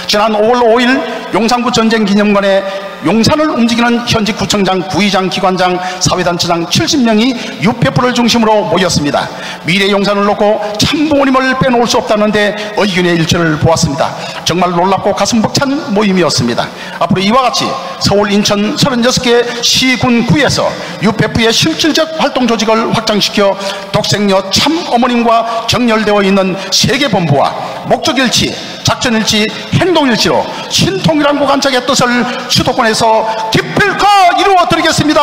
지난 5월 5일 용산구 전쟁기념관에 용산을 움직이는 현직 구청장, 구의장, 기관장, 사회단체장 70명이 유페프를 중심으로 모였습니다. 미래 용산을 놓고 참부모님을 빼놓을 수 없다는데 의견의 일치를 보았습니다. 정말 놀랍고 가슴 벅찬 모임이었습니다. 앞으로 이와 같이 서울, 인천 36개 시군 구에서 유페프의 실질적 활동 조직을 확장시켜 독생녀 참어머님과 정렬되어 있는 세계본부와 목적일치, 작전일치, 행동일치로 신통일한 고관짝의 뜻을 수도권에서 기필코 이루어드리겠습니다.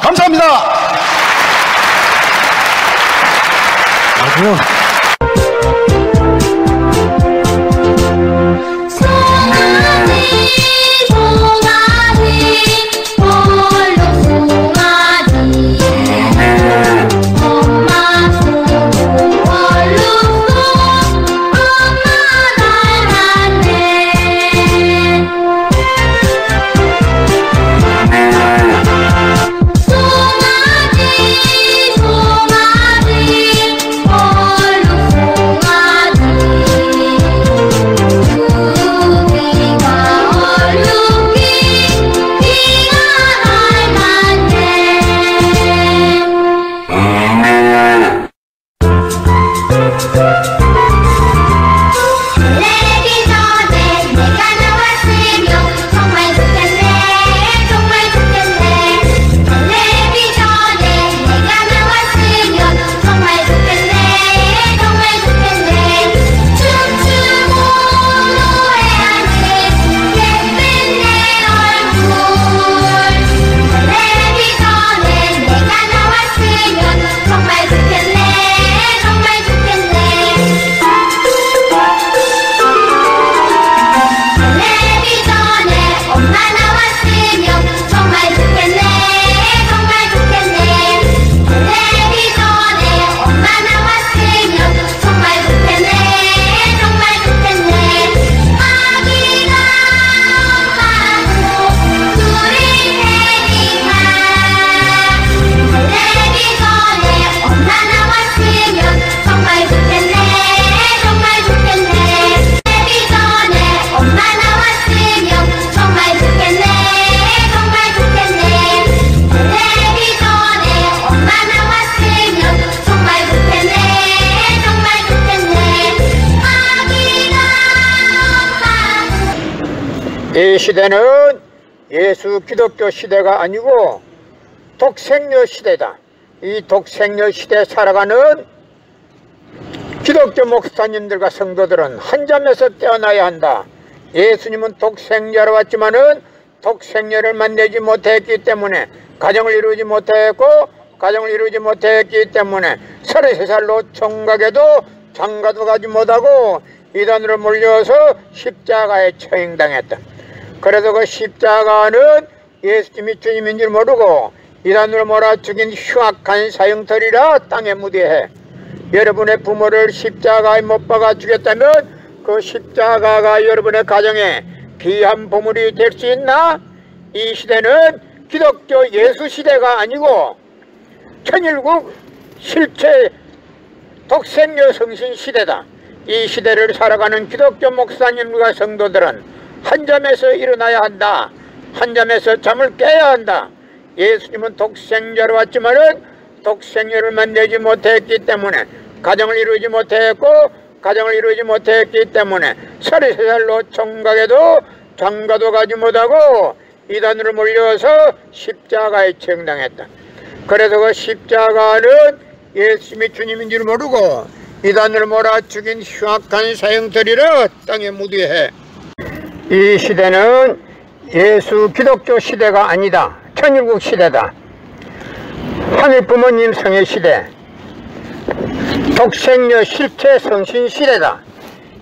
감사합니다. 이 시대는 예수 기독교 시대가 아니고 독생녀 시대다. 이 독생녀 시대에 살아가는 기독교 목사님들과 성도들은 한 잠에서 깨어나야 한다. 예수님은 독생자로 왔지만은 독생녀를 만나지 못했기 때문에 가정을 이루지 못했고, 가정을 이루지 못했기 때문에 33살로 총각에도 장가도 가지 못하고 이단으로 몰려서 십자가에 처형당했다. 그래서 그 십자가는 예수님이 주님인 줄 모르고 이단으로 몰아 죽인 흉악한 사형터리라 땅에 무대해. 여러분의 부모를 십자가에 못 박아 죽였다면 그 십자가가 여러분의 가정에 귀한 보물이 될 수 있나? 이 시대는 기독교 예수 시대가 아니고 천일국 실체 독생녀 성신 시대다. 이 시대를 살아가는 기독교 목사님과 성도들은 한 잠에서 일어나야 한다. 한 잠에서 잠을 깨야 한다. 예수님은 독생자로 왔지만은 독생녀를 만나지 못했기 때문에 가정을 이루지 못했고, 가정을 이루지 못했기 때문에 33살로 총각에도 장가도 가지 못하고 이단으로 몰려서 십자가에 처형당했다. 그래서 그 십자가는 예수님이 주님인 줄 모르고 이단으로 몰아 죽인 흉악한 사형터리라 땅에 무대해. 이 시대는 예수 기독교 시대가 아니다. 천일국 시대다. 하늘 부모님 성의 시대, 독생녀 실체 성신 시대다.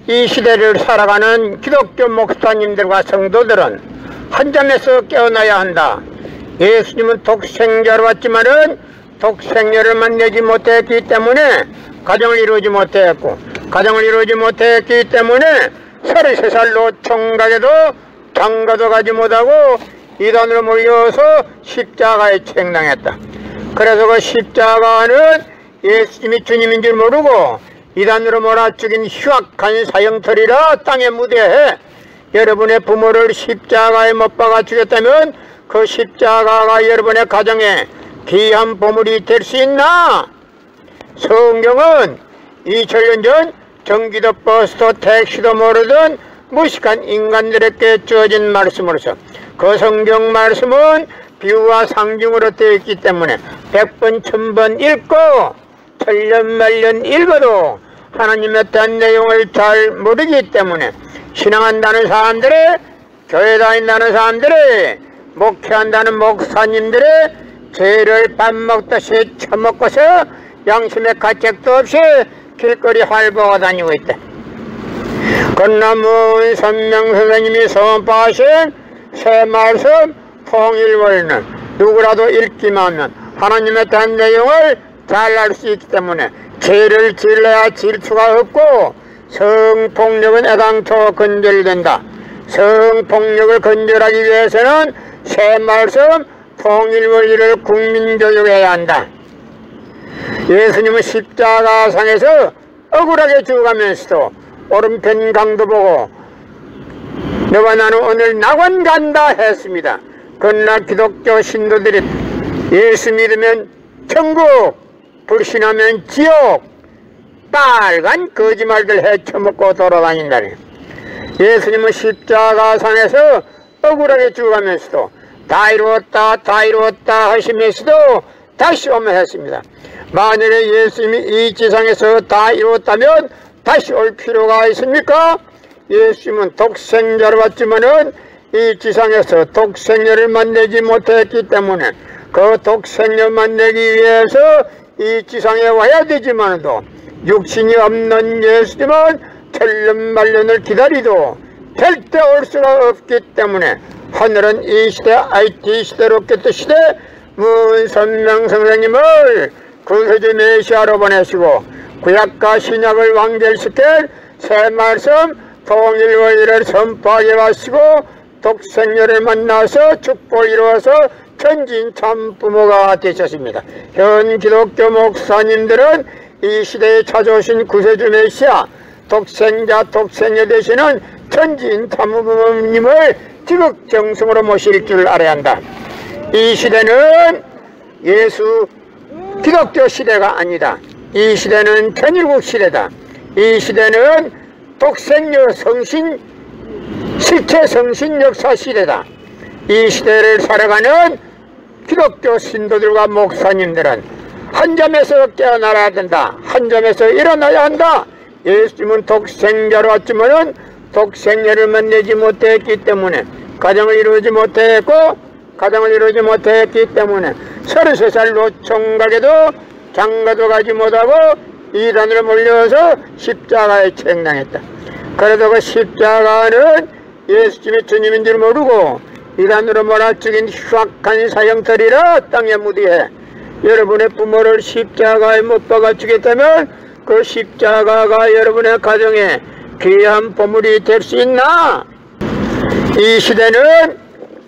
이 시대를 살아가는 기독교 목사님들과 성도들은 한 잠에서 깨어나야 한다. 예수님은 독생자로 왔지만은 독생녀를 만나지 못했기 때문에 가정을 이루지 못했고, 가정을 이루지 못했기 때문에 33살로 총각에도 장가도 가지 못하고 이단으로 몰려서 십자가에 처형당했다. 그래서 그 십자가는 예수님이 주님인 줄 모르고 이단으로 몰아 죽인 흉악한 사형터리라 땅에 무대해. 여러분의 부모를 십자가에 못 박아 죽였다면 그 십자가가 여러분의 가정에 귀한 보물이 될 수 있나? 성경은 2000년 전 전기도 버스도 택시도 모르던 무식한 인간들에게 주어진 말씀으로서 그 성경 말씀은 비유와 상징으로 되어 있기 때문에 100번 1000번 읽고 천년만년 읽어도 하나님에 대한 내용을 잘 모르기 때문에 신앙한다는 사람들의, 교회 다닌다는 사람들의, 목회한다는 목사님들의 죄를 밥 먹듯이 처먹고서 양심의 가책도 없이 길거리 활보가 다니고 있다. 건남은 선명 선생님이 선포하신 새 말씀 통일원리는 누구라도 읽기만 하면 하나님에 대한 내용을 잘 알 수 있기 때문에 죄를 질러야 질투가 없고 성폭력은 애당초 건절된다. 성폭력을 건절하기 위해서는 새 말씀 통일원리를 국민교육해야 한다. 예수님은 십자가상에서 억울하게 죽어가면서도 오른편 강도 보고 너와 나는 오늘 낙원 간다 했습니다. 그러나 기독교 신도들이 예수 믿으면 천국, 불신하면 지옥, 빨간 거짓말들 헤쳐먹고 돌아다닌다니. 예수님은 십자가상에서 억울하게 죽어가면서도 다 이루었다 다 이루었다 하시면서도 다시 오면 했습니다. 만일에 예수님이 이 지상에서 다 이루었다면 다시 올 필요가 있습니까? 예수님은 독생자로 왔지만은 이 지상에서 독생자를 만나지 못했기 때문에 그 독생자 만나기 위해서 이 지상에 와야 되지만도 육신이 없는 예수님은 천년만년을 기다리도 절대 올 수가 없기 때문에 하늘은 이 시대 IT 시대 로켓 시대 문선명 선생님을 구세주 메시아로 보내시고 구약과 신약을 완결시킬 새 말씀 통일원리를 선포하게 하시고 독생녀를 만나서 축복을 이루어서 천진 참부모가 되셨습니다. 현 기독교 목사님들은 이 시대에 찾아오신 구세주 메시아 독생자 독생녀 되시는 천진 참부모님을 지극정성으로 모실 줄 알아야 한다. 이 시대는 예수 기독교 시대가 아니다. 이 시대는 천일국 시대다. 이 시대는 독생녀 성신 실체 성신 역사 시대다. 이 시대를 살아가는 기독교 신도들과 목사님들은 한 점에서 깨어나야 된다. 한 점에서 일어나야 한다. 예수님은 독생자로 왔지만은 독생녀를 만나지 못했기 때문에 가정을 이루지 못했고 가정을 이루지 못했기 때문에 33살 노총각에도 장가도 가지 못하고 이단으로 몰려서 십자가에 책당했다. 그래도 그 십자가는 예수님이 주님인 줄 모르고 이단으로 몰아죽인 흉악한 사형터리라 땅에 묻이해 여러분의 부모를 십자가에 못 박아 죽였다면 그 십자가가 여러분의 가정에 귀한 보물이 될 수 있나? 이 시대는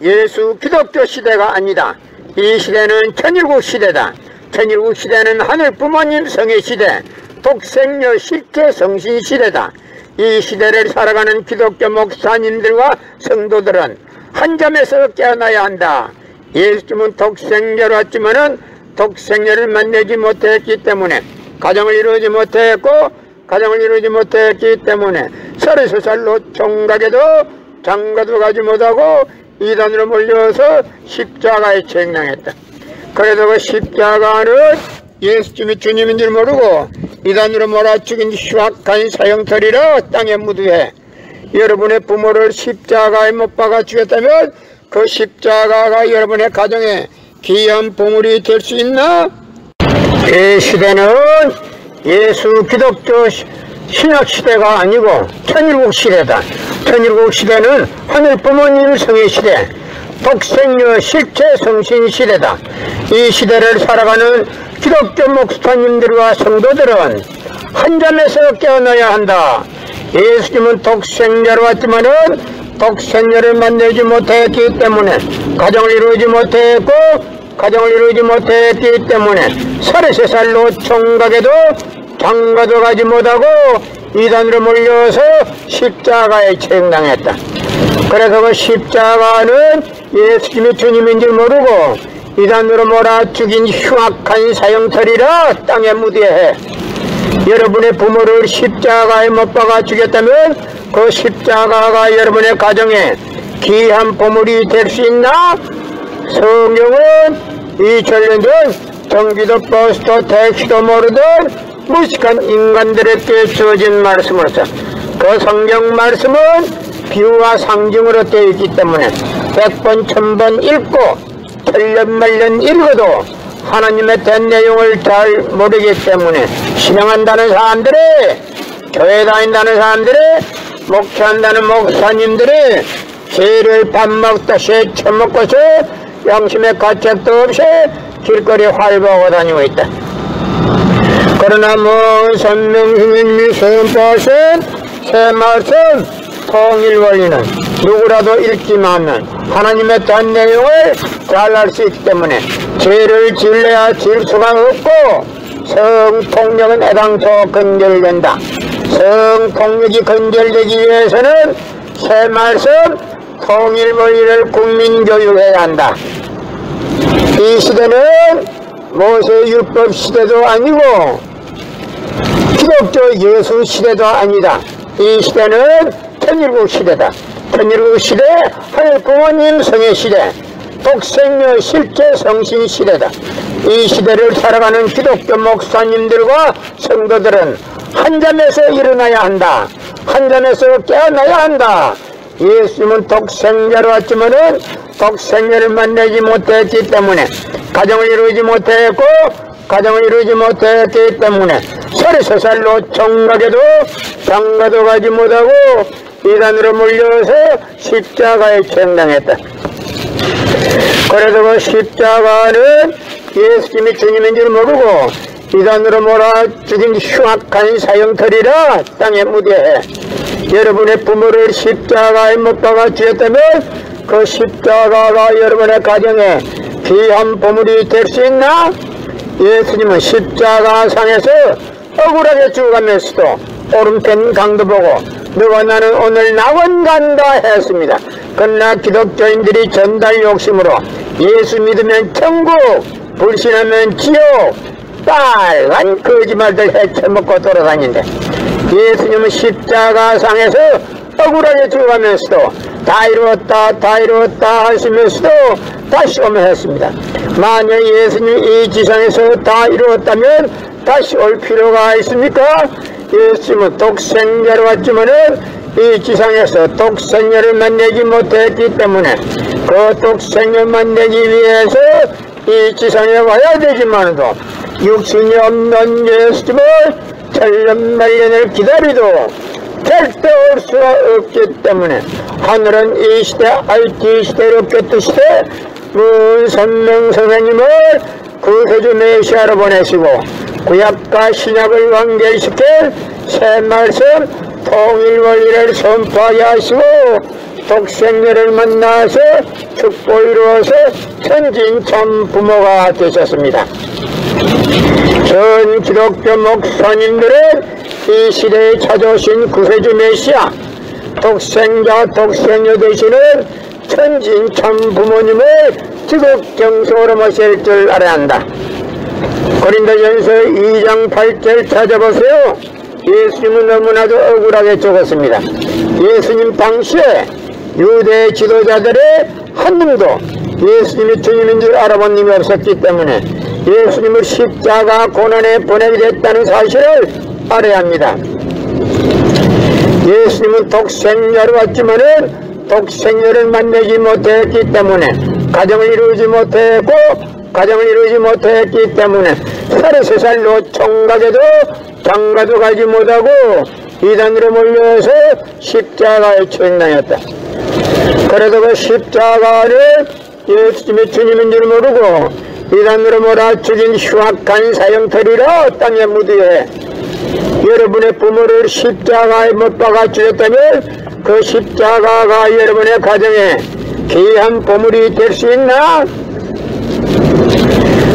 예수 기독교 시대가 아니다. 이 시대는 천일국 시대다. 천일국 시대는 하늘 부모님 성의 시대, 독생녀 실제 성신 시대다. 이 시대를 살아가는 기독교 목사님들과 성도들은 한 점에서 깨어나야 한다. 예수님은 독생자로 왔지만은 독생녀를 만나지 못했기 때문에 가정을 이루지 못했고 가정을 이루지 못했기 때문에 33살 노총각에도 장가도 가지 못하고 이단으로 몰려서 십자가에 책당했다. 그래도 그 십자가는 예수님이 주님인 줄 모르고 이단으로 몰아죽인 흉악한 사형터리라 땅에 묻으해 여러분의 부모를 십자가에 못 박아 죽였다면 그 십자가가 여러분의 가정에 귀한 보물이 될 수 있나? 이 시대는 예수 기독교 신약 시대가 아니고 천일국 시대다. 천일국 시대는 하늘 부모님 성의 시대, 독생녀 실체 성신 시대다. 이 시대를 살아가는 기독교 목사님들과 성도들은 한 점에서 깨어나야 한다. 예수님은 독생자로 왔지만은 독생녀를 만나지 못했기 때문에 가정을 이루지 못했고 가정을 이루지 못했기 때문에 33살 노총각에도 장가도 가지 못하고 이단으로 몰려서 십자가에 책당했다. 그래서 그 십자가는 예수님이 주님인 줄 모르고 이단으로 몰아 죽인 흉악한 사형터리라 땅에 무대해. 여러분의 부모를 십자가에 못 박아 죽였다면 그 십자가가 여러분의 가정에 귀한 보물이 될 수 있나? 성경은 2000년 전 전기도 버스도 택시도 모르던 무식한 인간들에게 주어진 말씀으로서 그 성경 말씀은 비유와 상징으로 되어 있기 때문에 100번 1000번 읽고 틀년 말년 읽어도 하나님의 된 내용을 잘 모르기 때문에 신앙한다는 사람들이, 교회 다닌다는 사람들이, 목회한다는 목사님들이 죄를 밥 먹듯이 처먹고서 양심의 가책도 없이 길거리 활보하고 다니고 있다. 그러나 선명스님이 선포하신 새 말씀 통일 원리는 누구라도 읽기만 하면 하나님의 된 내용을 잘 알 수 있기 때문에 죄를 지을래야 지을 수가 없고 성폭력은 애당초 근절된다. 성폭력이 근절되기 위해서는 새 말씀 통일 원리를 국민교육해야 한다. 이 시대는 모세율법 시대도 아니고 기독교 예수 시대도 아니다. 이 시대는 천일국 시대다. 천일국 시대, 하늘 부모님 성의 시대, 독생녀 실제 성신 시대다. 이 시대를 살아가는 기독교 목사님들과 성도들은 한잠에서 일어나야 한다. 한잠에서 깨어나야 한다. 예수님은 독생자로 왔지만은 독생자를 만나지 못했기 때문에 가정을 이루지 못했고 가정을 이루지 못했기 때문에 33살로 총각에도 장가도 가지 못하고 이단으로 몰려서 십자가에 책당했다. 그래서 그 십자가는 예수님이 주님인 줄 모르고 이단으로 몰아 죽인 흉악한 사형터리라 땅에 무대해. 여러분의 부모를 십자가에 못 박아 죽였다면 그 십자가가 여러분의 가정에 귀한 보물이 될 수 있나? 예수님은 십자가 상에서 억울하게 죽어가면서도 오른편 강도 보고 너와 나는 오늘 낙원 간다 했습니다. 그러나 기독교인들이 전달 욕심으로 예수 믿으면 천국, 불신하면 지옥, 빨간 거짓말들 헤쳐먹고 돌아다닌대. 예수님은 십자가 상에서 억울하게 죽어가면서도 다 이루었다 하시면서도 다시 오면 했습니다. 만약 예수님이 이 지상에서 다 이루었다면 다시 올 필요가 있습니까? 예수님은 독생자로 왔지만은 이 지상에서 독생자를 만나지 못했기 때문에 그 독생자를 만나기 위해서 이 지상에 와야 되지만도 육신이 없는 예수님을 천년만년을 기다리도 절대 올 수가 없기 때문에 하늘은 이 시대 IT 시대로 꼈듯이대 문선명 선생님을 구세주 메시아로 보내시고 구약과 신약을 완결시킬 새 말씀 통일 원리를 선포하게 하시고 독생자를 만나서 축복 이루어서 천진천 부모가 되셨습니다. 전 기독교 목사님들은 이 시대에 찾아오신 구세주 메시아 독생자 독생녀 되시는 천진천 부모님을 지극정성으로 모실 줄 알아야 한다. 고린도전서 2장 8절 찾아보세요. 예수님은 너무나도 억울하게 죽었습니다. 예수님 당시에 유대 지도자들의 한 놈도 예수님이 주님인 줄 알아본 놈이 없었기 때문에 예수님을 십자가 고난에 보내게 됐다는 사실을 알아야 합니다. 예수님은 독생자로 왔지만은 독생자를 만나지 못했기 때문에 가정을 이루지 못했기 때문에 33살로 총각에도 장가도 가지 못하고 이단으로 몰려서 십자가에 처형당했다. 그래도 그 십자가를 예수님이 주님인 줄 모르고 이단으로 몰아 죽인 흉악한 사형터리라 땅에 묻어해. 여러분의 부모를 십자가에 못 박아 죽였다면 그 십자가가 여러분의 가정에 귀한 보물이 될 수 있나?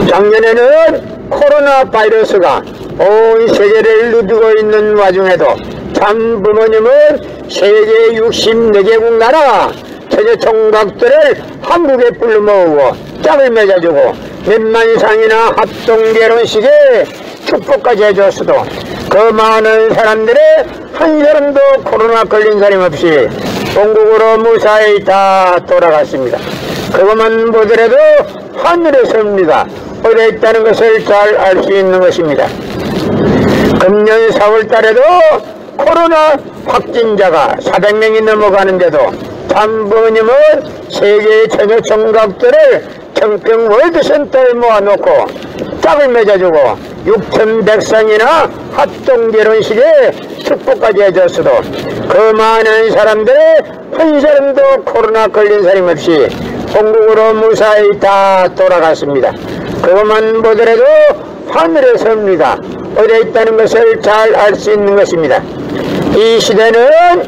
작년에는 코로나 바이러스가 온 세계를 누비고 있는 와중에도 참 부모님은 세계 64개국 나라 전혀 총각들을 한국에 불러모으고 짝을 맺어주고 몇만 상이나 합동결혼식에 축복까지 해줬어도 그 많은 사람들의 한 사람도 코로나 걸린 사람 없이 본국으로 무사히 다 돌아갔습니다. 그것만 보더라도 하늘에 섭니다. 어디에 있다는 것을 잘 알 수 있는 것입니다. 금년 4월 달에도 코로나 확진자가 400명이 넘어가는데도 장부님은 세계의 전혀 총각들을 청평 월드센터에 모아놓고 짝을 맺어주고 6,100상이나 합동결혼식에 축복까지 해줬어도 그 많은 사람들의 한 사람도 코로나 걸린 사람 없이 본국으로 무사히 다 돌아갔습니다. 그것만 보더라도 하늘에 섭니다. 어디에 있다는 것을 잘 알 수 있는 것입니다. 이 시대는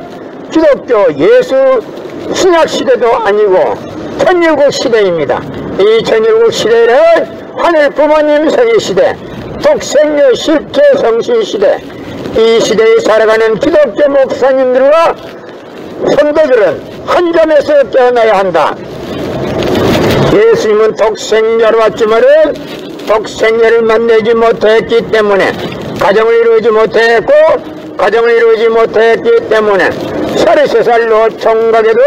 기독교 예수 신약 시대도 아니고 천일국 시대입니다. 이 천일국 시대는 하늘 부모님 성의 시대, 독생녀 실제 성신 시대, 이 시대에 살아가는 기독교 목사님들과 성도들은 한 점에서 깨어나야 한다. 예수님은 독생녀로 왔지만은 독생녀를 만나지 못했기 때문에 가정을 이루지 못했고 가정을 이루지 못했기 때문에 33살로 총각에도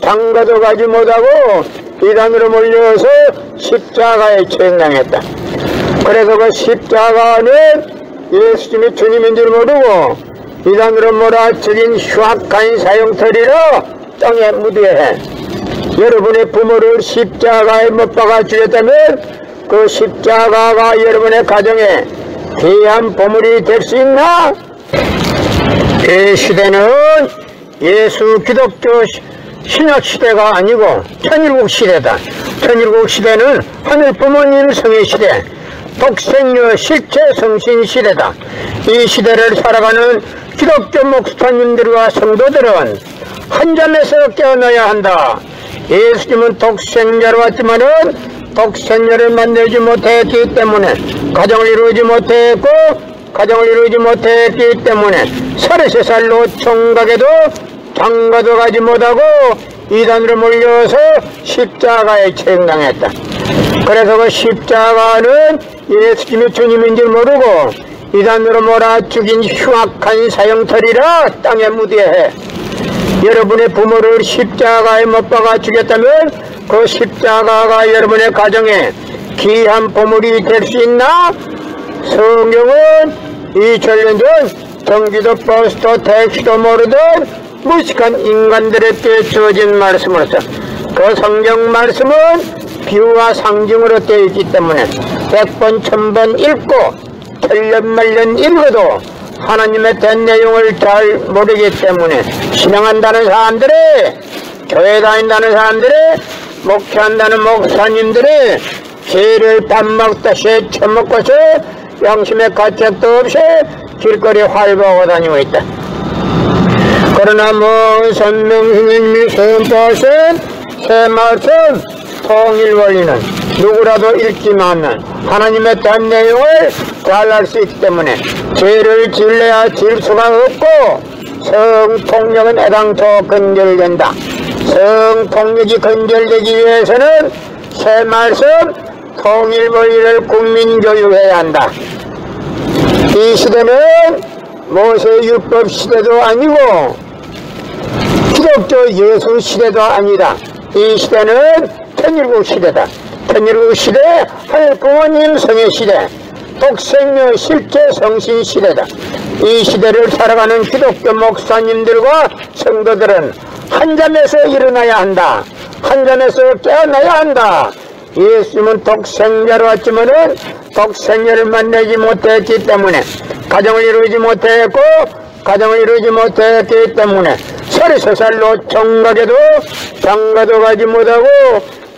장가도 가지 못하고 이단으로 몰려서 십자가에 처형당했다. 그래서 그 십자가는 예수님이 주님인 줄 모르고 이단으로 몰아치긴 흉악한 사형터리로 땅에 묻어야 여러분의 부모를 십자가에 못 박아 주셨다면 그 십자가가 여러분의 가정에 귀한 보물이 될 수 있나? 이 시대는 예수 기독교 신약 시대가 아니고 천일국 시대다. 천일국 시대는 하늘 부모님 성의 시대, 독생녀 실체 성신 시대다. 이 시대를 살아가는 기독교 목사님들과 성도들은 한 점에서 깨어나야 한다. 예수님은 독생자로 왔지만은 독생녀를 만나지 못했기 때문에 가정을 이루지 못했고 가정을 이루지 못했기 때문에 33살로 총각에도 장가도 가지 못하고 이단으로 몰려서 십자가에 처형당했다. 그래서 그 십자가는 예수님이 주님인 줄 모르고 이단으로 몰아 죽인 흉악한 사형터리라 땅에 묻어야 해. 여러분의 부모를 십자가에 못 박아 죽였다면 그 십자가가 여러분의 가정에 귀한 보물이 될 수 있나? 성경은 2000년 전 경기도 버스도 택시도 모르던 무식한 인간들에게 주어진 말씀으로서 그 성경 말씀은 비유와 상징으로 되어 있기 때문에 100번 1000번 읽고 틀린 말년 읽어도 하나님의 된 내용을 잘 모르기 때문에 신앙한다는 사람들이, 교회 다닌다는 다니는 사람들이, 목회한다는 목사님들이 죄를 밥 먹다시 처먹고서 양심의 가책도 없이 길거리 활보하고 다니고 있다. 그러나 선명스님이 선포하신 새 말씀 통일 원리는 누구라도 읽지만 않는 하나님의 단 내용을 잘 알 수 있기 때문에 죄를 질래야 질 수가 없고 성폭력은 애당초 근절된다. 성폭력이 근절되기 위해서는 새 말씀 통일 원리를 국민교육해야 한다. 이 시대는 모세 율법 시대도 아니고 기독교 예수 시대도 아니다. 이 시대는 천일국 시대다. 천일국 시대, 하늘 부모님 성의 시대, 독생녀 실제 성신 시대다. 이 시대를 살아가는 기독교 목사님들과 성도들은 한 잠에서 일어나야 한다. 한 잠에서 깨어나야 한다. 예수님은 독생자로 왔지만은 독생녀를 만나지 못했기 때문에 가정을 이루지 못했고 가정을 이루지 못했기 때문에 33살로 총각에도 장가도 가지 못하고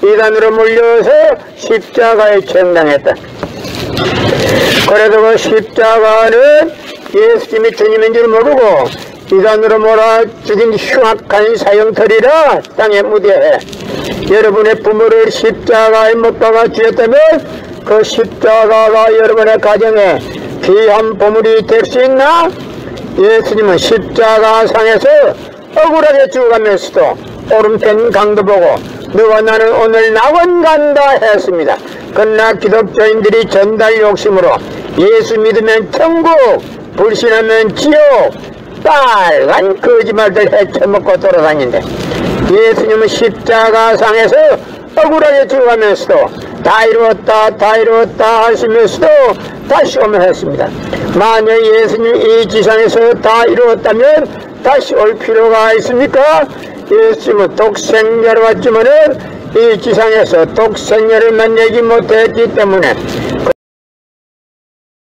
이단으로 몰려서 십자가에 처형당했다. 그래도 그 십자가는 예수님이 주님인 줄 모르고 이단으로 몰아 죽인 흉악한 사형터리라 땅에 묻어야 해. 여러분의 부모를 십자가에 못 박아 주셨다면 그 십자가가 여러분의 가정에 귀한 보물이 될 수 있나? 예수님은 십자가상에서 억울하게 죽어가면서도 오른편 강도 보고 너와 나는 오늘 낙원 간다 했습니다. 그러나 기독교인들이 전달 욕심으로 예수 믿으면 천국, 불신하면 지옥, 빨간 거짓말들 헤쳐먹고 돌아다니는데 예수님은 십자가상에서 억울하게 죽어가면서도 다 이루었다 하시면서도 다시 오면 했습니다. 만약 예수님 이 지상에서 다 이루었다면 다시 올 필요가 있습니까? 예수님은 독생자로 왔지만은 이 지상에서 독생자를 만나지 못했기 때문에